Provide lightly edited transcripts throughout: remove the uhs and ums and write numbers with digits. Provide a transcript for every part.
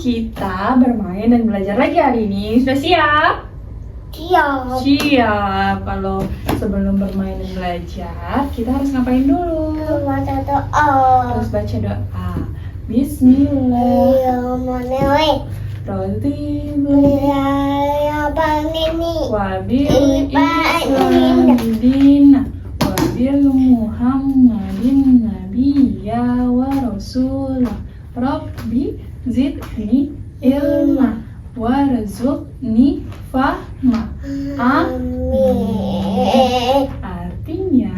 kita bermain dan belajar lagi hari ini. Sudah siap? Siap. Siap. Kalau sebelum bermain dan belajar, kita harus ngapain dulu? Baca doa. Harus baca doa. Bismillahirrahmanirrahim. Ya bang ini. Wabil Islamidina Wabil Muhammadin Nabiyya wa Rasulah Rabbi zidni ilma warzuqni fahma. Amin. Artinya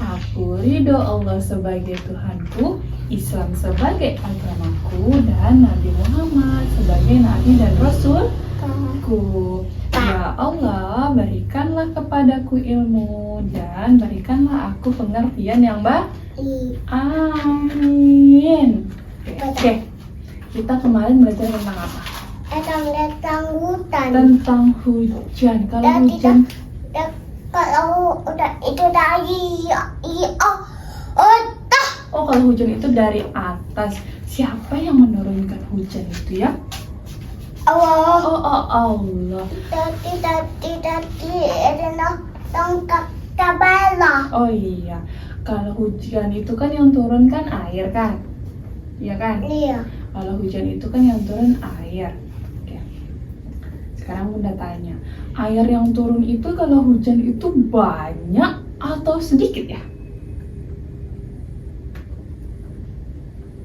aku ridho Allah sebagai Tuhanku, Islam sebagai agamaku, dan Nabi Muhammad sebagai Nabi dan Rasulku. Ya Allah, berikanlah kepadaku ilmu dan berikanlah aku pengertian yang baik. Amin. Oke. Kita kemarin belajar tentang apa? Tentang hutan. Tentang hujan. Kalau hujan, Kalau udah itu dari oh kalau hujan itu dari atas. Siapa yang menurunkan hujan itu ya? Allah. Oh Allah. Tadi ada tongkat kabala. Oh iya. Kalau hujan itu kan yang turun kan air kan? Iya kan? Iya. Kalau hujan itu kan yang turun air. Oke. Sekarang Bunda tanya, air yang turun itu kalau hujan itu banyak atau sedikit ya?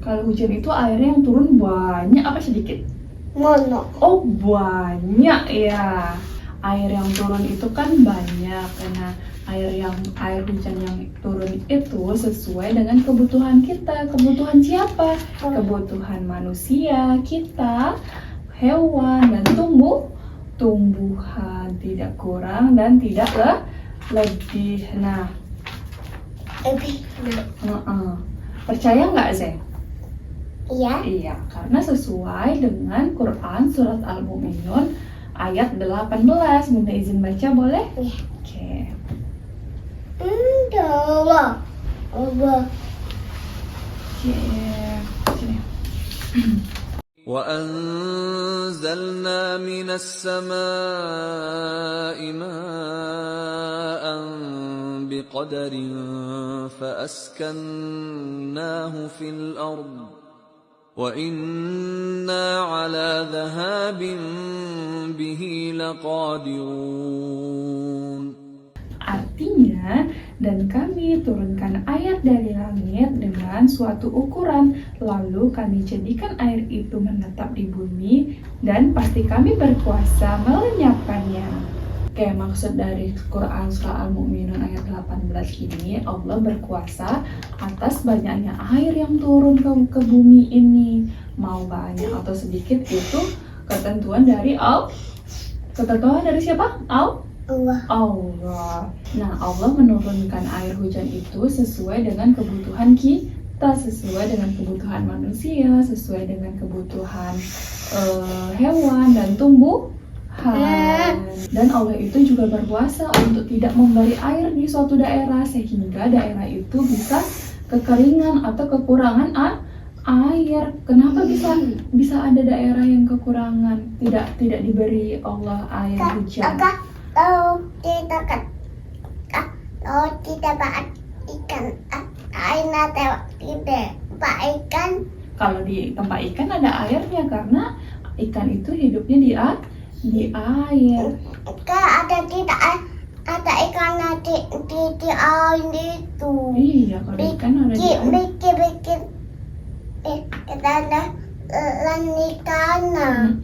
Kalau hujan itu airnya yang turun banyak apa sedikit? Mono. Oh banyak ya. Air yang turun itu kan banyak karena air hujan yang turun itu sesuai dengan kebutuhan kita. Kebutuhan siapa? Kebutuhan manusia, kita, hewan, dan tumbuhan. Tidak kurang dan tidak lebih. Nah, percaya nggak Zeng? Iya. Iya, karena sesuai dengan Quran surat Al-Mu'minun ayat 18. Bunda izin baca boleh? Iya. Oke. Allah. Sini. وأنزلنا من السماء ماء بقدر فأسكناه في الأرض وإنا على ذهاب به لقادرون. Artinya, dan kami turunkan air dari langit dengan suatu ukuran, lalu kami jadikan air itu menetap di bumi, dan pasti kami berkuasa melenyapkannya. Oke, maksud dari Quran surah Al-Mu'minun ayat 18 ini, Allah berkuasa atas banyaknya air yang turun ke bumi ini. Mau banyak atau sedikit itu ketentuan dari Allah. Ketentuan dari siapa? Allah. Nah, Allah menurunkan air hujan itu sesuai dengan kebutuhan kita, sesuai dengan kebutuhan manusia, sesuai dengan kebutuhan hewan dan tumbuhan. Dan Allah itu juga berkuasa untuk tidak memberi air di suatu daerah sehingga daerah itu bisa kekeringan atau kekurangan air. Kenapa bisa ada daerah yang kekurangan, tidak diberi Allah air hujan? Kalau tidak baik ikan, airnya tidak baik ikan. Kalau di tempat ikan ada airnya karena ikan itu hidupnya di air. Ada tidak ada ikannya di air itu. Iya, kalau ikan ada di air. Bikin kita ada ikannya.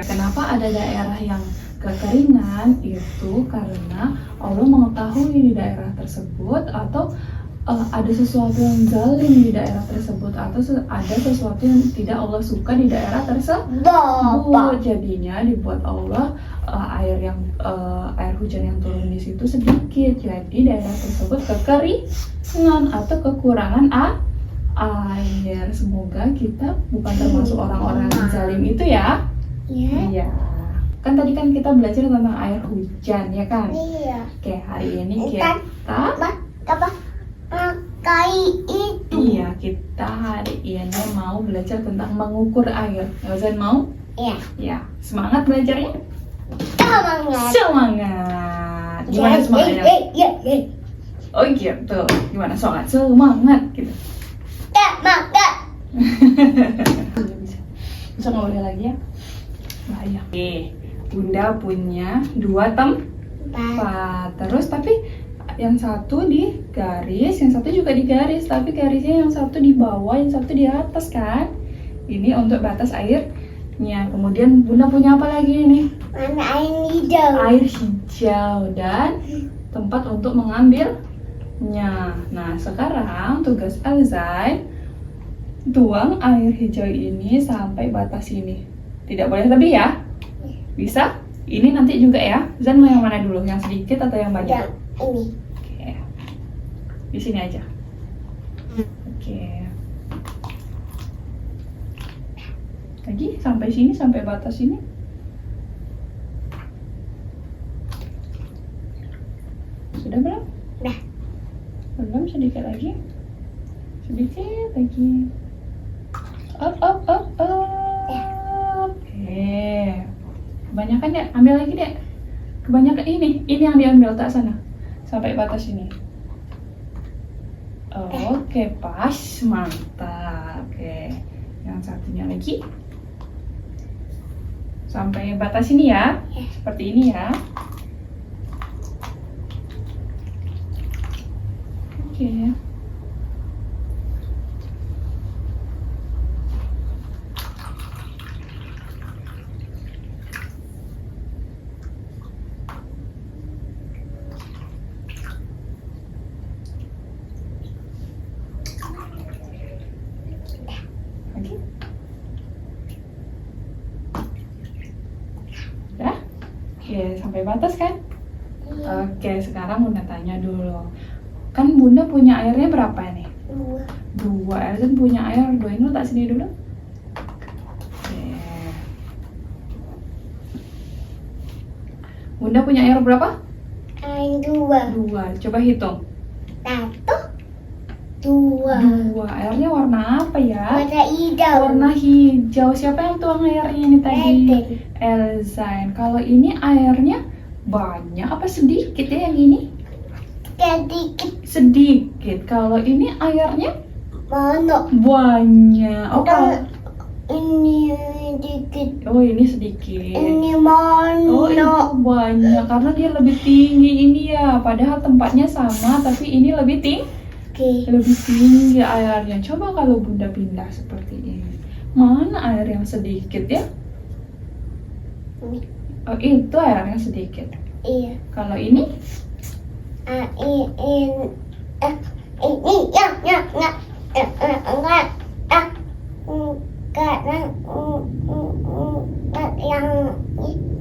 Kenapa ada daerah yang kekeringan? Itu karena Allah mengetahui di daerah tersebut atau ada sesuatu yang zalim di daerah tersebut atau ada sesuatu yang tidak Allah suka di daerah tersebut. Jadinya dibuat Allah air hujan yang turun di situ sedikit. Jadi daerah tersebut kekeringan atau kekurangan air. Semoga kita bukan termasuk orang-orang yang zalim itu ya. Iya. Kan tadi kan kita belajar tentang air hujan ya kan? Iya. Oke, hari ini kita Pakai itu Iya, kita hari ini mau belajar tentang mengukur air. Ozan mau? Iya. Ya, semangat belajarnya? Semangat. Semangat. Gimana semangatnya? Ya. Oh gitu. Gimana semangat? Semangat gitu. Semangat. Bisa. Bisa nggak boleh lagi ya? Bahaya. Oke, Bunda punya 2 tempat. Terus tapi yang satu di garis, yang satu juga di garis. Tapi garisnya yang satu di bawah, yang satu di atas kan? Ini untuk batas airnya. Kemudian Bunda punya apa lagi nih? Mana air hijau? Air hijau dan tempat untuk mengambilnya. Nah, sekarang tugas Elzan, tuang air hijau ini sampai batas ini. Tidak boleh lebih ya? Bisa? Ini nanti juga ya. Zan mau yang mana dulu? Yang sedikit atau yang banyak? Yang ini. Oke. Di sini aja. Oke. Lagi sampai sini, sampai batas ini. Sudah belum? Udah. Belum, sedikit lagi. Sedikit lagi. Up. Oke. Kebanyakan ya, ambil lagi deh. Kebanyakan ini yang diambil tak sana. Sampai batas ini. Oke, pas, mantap. Oke. Yang satunya lagi. Sampai batas ini ya. Seperti ini ya. Oke. Lagi. Udah? Oke, sampai batas kan? Oke, sekarang Bunda tanya dulu. Kan Bunda punya airnya berapa nih? 2. Elzan punya air 2. Ini letak sini dulu. Oke. Bunda punya air berapa? Air 2. 2. Coba hitung. 1, 2. 2. Airnya warna apa ya? Warna hijau. Warna hijau. Siapa yang tuang airnya ini tadi? Elzan. Kalau ini airnya banyak apa sedikit ya yang ini? Sedikit. Sedikit. Kalau ini airnya Mana? banyak. Oh, kalau Ini sedikit. oh ini sedikit. Ini mana? Oh itu banyak karena dia lebih tinggi ini ya. Padahal tempatnya sama tapi ini lebih tinggi. Oke. Lebih tinggi airnya. Coba kalau Bunda pindah seperti ini. Mana air yang sedikit ya? Oh itu air yang sedikit. Iya. Kalau ini? Ini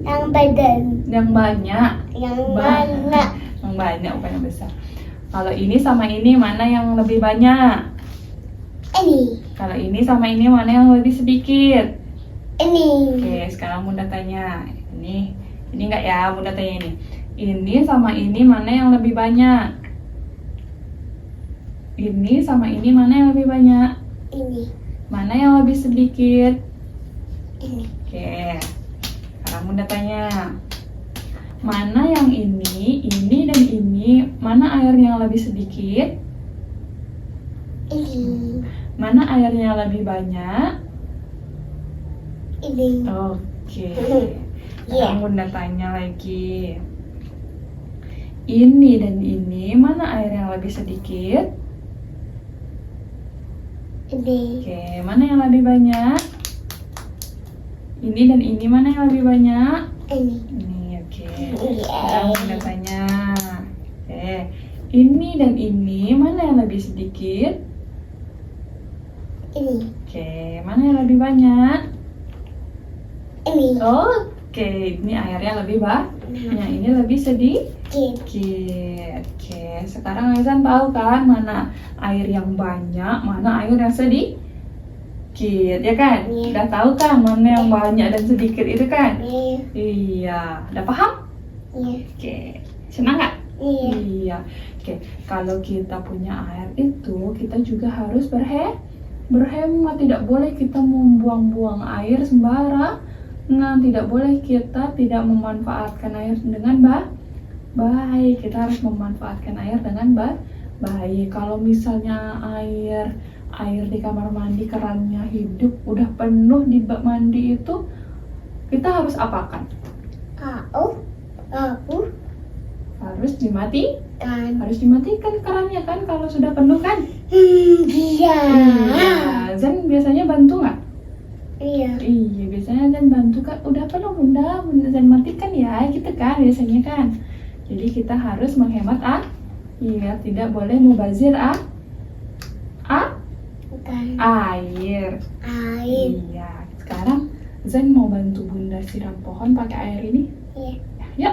yang badan. Yang banyak. Yang Ba- mana? Yang banyak bukan yang besar. Kalau ini sama ini mana yang lebih banyak? Ini. Kalau ini sama ini mana yang lebih sedikit? Ini. Oke, sekarang Bunda tanya. Ini enggak ya? Bunda tanya ini. Ini sama ini mana yang lebih banyak? Ini sama ini mana yang lebih banyak? Ini. Mana yang lebih sedikit? Ini. Oke. Sekarang Bunda tanya. Mana yang ini dan ini, mana airnya yang lebih sedikit? Ini. Mana airnya yang lebih banyak? Ini. Oke. Iya. Sekarang Bunda tanya lagi. Ini dan ini, mana air yang lebih sedikit? Ini. Oke, mana yang lebih banyak? Ini dan ini, mana yang lebih banyak? Ini. Ini, oke. Iya. Sekarang Bunda tanya. Oke, ini dan ini, mana yang lebih sedikit? Ini. Oke, mana yang lebih banyak? Ini. Oke, ini airnya lebih banyak. Ini lebih sedikit. Oke, sekarang Elzan tahu kan mana air yang banyak, mana air yang sedikit, ya kan? Iya. Udah tahu kan mana yang banyak dan sedikit itu kan? Ini. Iya, udah paham? Iya. Oke, senang nggak? Iya. Iya. Oke, kalau kita punya air itu, kita juga harus berhemat. Tidak boleh kita membuang-buang air sembarangan. Tidak boleh kita tidak memanfaatkan air dengan baik. Kita harus memanfaatkan air dengan baik. Kalau misalnya air di kamar mandi kerannya hidup, udah penuh di bak mandi itu, kita harus apakan? Aku Harus dimatikan. kan. Harus dimatikan kerannya kan kalau sudah penuh kan? Iya. Iya. Zan biasanya bantu nggak? Iya. Iya, biasanya Zan bantu kan. Udah penuh, bunda Zan matikan ya, gitu kan biasanya kan. Jadi kita harus menghemat iya, tidak boleh mubazir Kan. air. Air. Iya. Sekarang Zan mau bantu bunda siram pohon pakai air ini. Iya. Ya.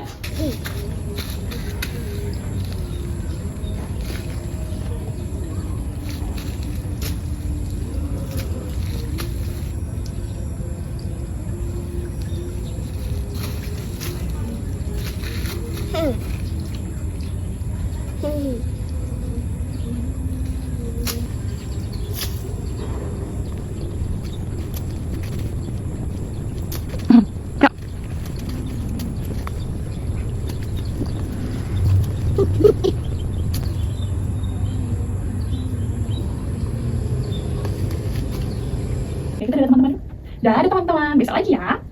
Kita dadah teman-teman. Dadah teman-teman, besok lagi ya.